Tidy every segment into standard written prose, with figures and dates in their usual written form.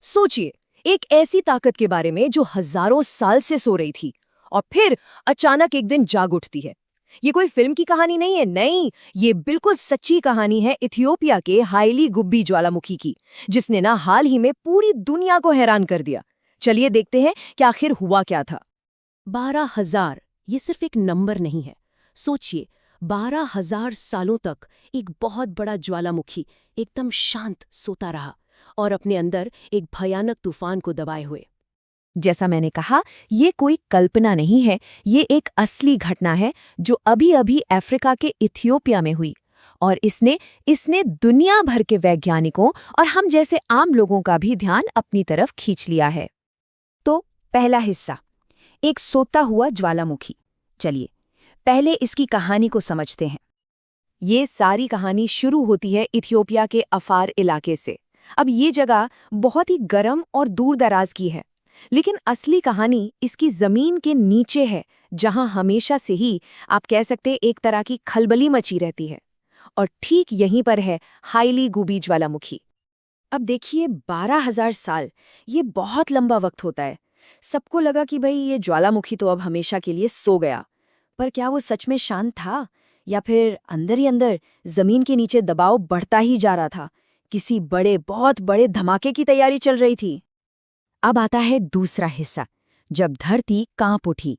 सोचिए, एक ऐसी ताकत के बारे में जो हजारों साल से सो रही थी और फिर अचानक एक दिन जाग उठती है। ये कोई फिल्म की कहानी नहीं है, नहीं, ये बिल्कुल सच्ची कहानी है इथियोपिया के हाईली गुब्बी ज्वालामुखी की, जिसने ना हाल ही में पूरी दुनिया को हैरान कर दिया। चलिए देखते हैं कि आखिर हुआ क्या था। 12,000 ये सिर्फ एक नंबर नहीं है। सोचिए, 12,000 सालों तक एक बहुत बड़ा ज्वालामुखी एकदम शांत सोता रहा और अपने अंदर एक भयानक तूफान को दबाए हुए। जैसा मैंने कहा, ये कोई कल्पना नहीं है, ये एक असली घटना है जो अभी अभी अफ्रीका के इथियोपिया में हुई। और इसने इसने दुनिया भर के वैज्ञानिकों और हम जैसे आम लोगों का भी ध्यान अपनी तरफ खींच लिया है। तो पहला हिस्सा, एक सोता हुआ ज्वालामुखी। चलिए पहले इसकी कहानी को समझते हैं। ये सारी कहानी शुरू होती है इथियोपिया के अफार इलाके से। अब ये जगह बहुत ही गर्म और दूर दराज की है, लेकिन असली कहानी इसकी जमीन के नीचे है, जहां हमेशा से ही आप कह सकते हैं एक तरह की खलबली मची रहती है। और ठीक यहीं पर है हाईली गुबी ज्वालामुखी। अब देखिए, 12,000 साल, ये बहुत लंबा वक्त होता है। सबको लगा कि भाई ये ज्वालामुखी तो अब हमेशा के लिए सो गया, पर क्या वो सच में शांत था, या फिर अंदर ही अंदर जमीन के नीचे दबाव बढ़ता ही जा रहा था? किसी बहुत बड़े धमाके की तैयारी चल रही थी। अब आता है दूसरा हिस्सा, जब धरती कांप उठी।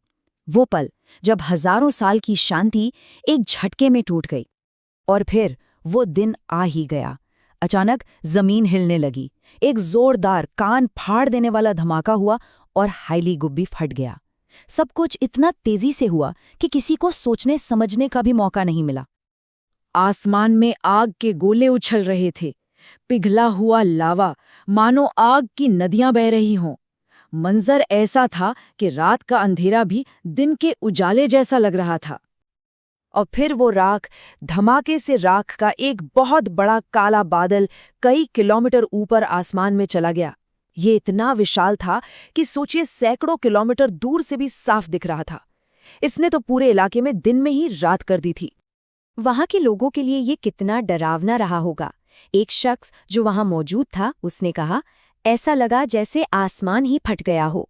वो पल जब हजारों साल की शांति एक झटके में टूट गई। और फिर वो दिन आ ही गया। अचानक जमीन हिलने लगी, एक जोरदार कान फाड़ देने वाला धमाका हुआ और हाईली गुब्बी फट गया। सब कुछ इतना तेजी से हुआ कि किसी को सोचने समझने का भी मौका नहीं मिला। आसमान में आग के गोले उछल रहे थे, पिघला हुआ लावा, मानो आग की नदियां बह रही हों। मंजर ऐसा था कि रात का अंधेरा भी दिन के उजाले जैसा लग रहा था। और फिर वो राख, धमाके से राख का एक बहुत बड़ा काला बादल कई किलोमीटर ऊपर आसमान में चला गया। ये इतना विशाल था कि सोचिए, सैकड़ों किलोमीटर दूर से भी साफ दिख रहा था। इसने तो पूरे इलाके में दिन में ही रात कर दी थी। वहां के लोगों के लिए ये कितना डरावना रहा होगा। एक शख्स जो वहां मौजूद था, उसने कहा, ऐसा लगा जैसे आसमान ही फट गया हो।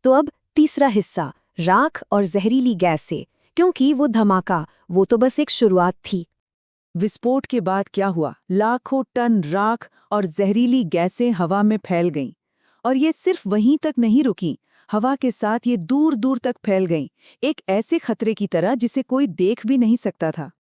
तो अब तीसरा हिस्सा, राख और जहरीली गैस से, क्योंकि वो धमाका, वो तो बस एक शुरुआत थी। विस्फोट के बाद क्या हुआ? लाखों टन राख और जहरीली गैसें हवा में फैल गईं। और ये सिर्फ वहीं तक नहीं रुकी, हवा के साथ ये दूर दूर तक फैल गईं, एक ऐसे खतरे की तरह जिसे कोई देख भी नहीं सकता था।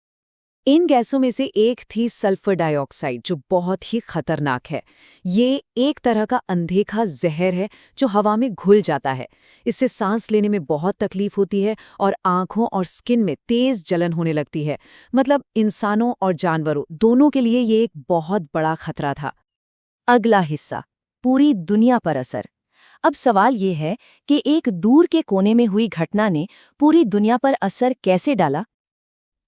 इन गैसों में से एक थी सल्फर डाइऑक्साइड, जो बहुत ही खतरनाक है। ये एक तरह का अनदेखा जहर है जो हवा में घुल जाता है। इससे सांस लेने में बहुत तकलीफ होती है और आंखों और स्किन में तेज जलन होने लगती है। मतलब इंसानों और जानवरों दोनों के लिए ये एक बहुत बड़ा खतरा था। अगला हिस्सा, पूरी दुनिया पर असर। अब सवाल ये है कि एक दूर के कोने में हुई घटना ने पूरी दुनिया पर असर कैसे डाला?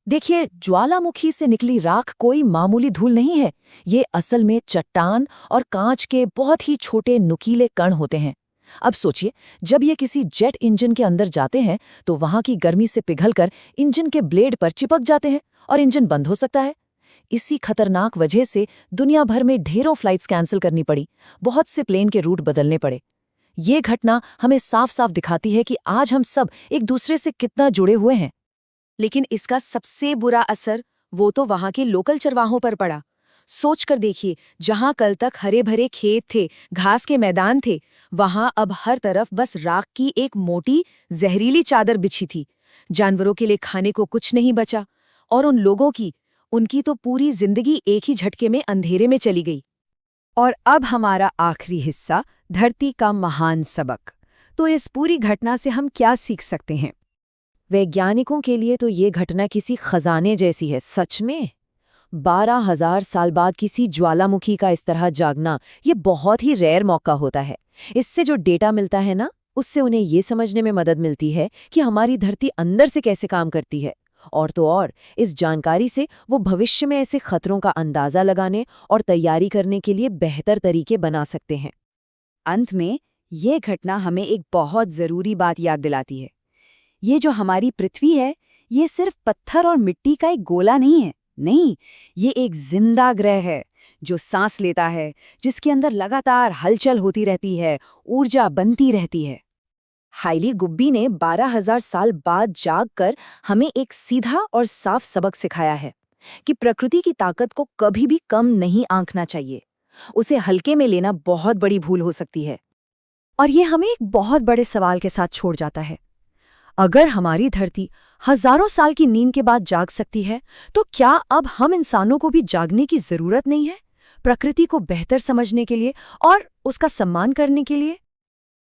देखिए, ज्वालामुखी से निकली राख कोई मामूली धूल नहीं है। ये असल में चट्टान और कांच के बहुत ही छोटे नुकीले कण होते हैं। अब सोचिए, जब ये किसी जेट इंजन के अंदर जाते हैं तो वहां की गर्मी से पिघलकर इंजन के ब्लेड पर चिपक जाते हैं और इंजन बंद हो सकता है। इसी खतरनाक वजह से दुनिया भर में ढेरों फ्लाइट्स कैंसिल करनी पड़ी, बहुत से प्लेन के रूट बदलने पड़े। ये घटना हमें साफ साफ दिखाती है कि आज हम सब एक दूसरे से कितना जुड़े हुए हैं। लेकिन इसका सबसे बुरा असर वो तो वहां के लोकल चरवाहों पर पड़ा। सोचकर देखिए, जहां कल तक हरे भरे खेत थे, घास के मैदान थे, वहां अब हर तरफ बस राख की एक मोटी जहरीली चादर बिछी थी। जानवरों के लिए खाने को कुछ नहीं बचा, और उन लोगों की, उनकी तो पूरी जिंदगी एक ही झटके में अंधेरे में चली गई। और अब हमारा आखिरी हिस्सा, धरती का महान सबक। तो इस पूरी घटना से हम क्या सीख सकते हैं? वैज्ञानिकों के लिए तो ये घटना किसी खजाने जैसी है। सच में 12,000 साल बाद किसी ज्वालामुखी का इस तरह जागना, ये बहुत ही रेयर मौका होता है। इससे जो डेटा मिलता है ना, उससे उन्हें ये समझने में मदद मिलती है कि हमारी धरती अंदर से कैसे काम करती है। और तो और, इस जानकारी से वो भविष्य में ऐसे खतरों का अंदाजा लगाने और तैयारी करने के लिए बेहतर तरीके बना सकते हैं। अंत में ये घटना हमें एक बहुत ज़रूरी बात याद दिलाती है। ये जो हमारी पृथ्वी है, ये सिर्फ पत्थर और मिट्टी का एक गोला नहीं है, नहीं, ये एक जिंदा ग्रह है जो सांस लेता है, जिसके अंदर लगातार हलचल होती रहती है, ऊर्जा बनती रहती है। हाइली गुब्बी ने 12,000 साल बाद जागकर हमें एक सीधा और साफ सबक सिखाया है कि प्रकृति की ताकत को कभी भी कम नहीं आंकना चाहिए। उसे हल्के में लेना बहुत बड़ी भूल हो सकती है। और ये हमें एक बहुत बड़े सवाल के साथ छोड़ जाता है। अगर हमारी धरती हजारों साल की नींद के बाद जाग सकती है, तो क्या अब हम इंसानों को भी जागने की जरूरत नहीं है, प्रकृति को बेहतर समझने के लिए और उसका सम्मान करने के लिए?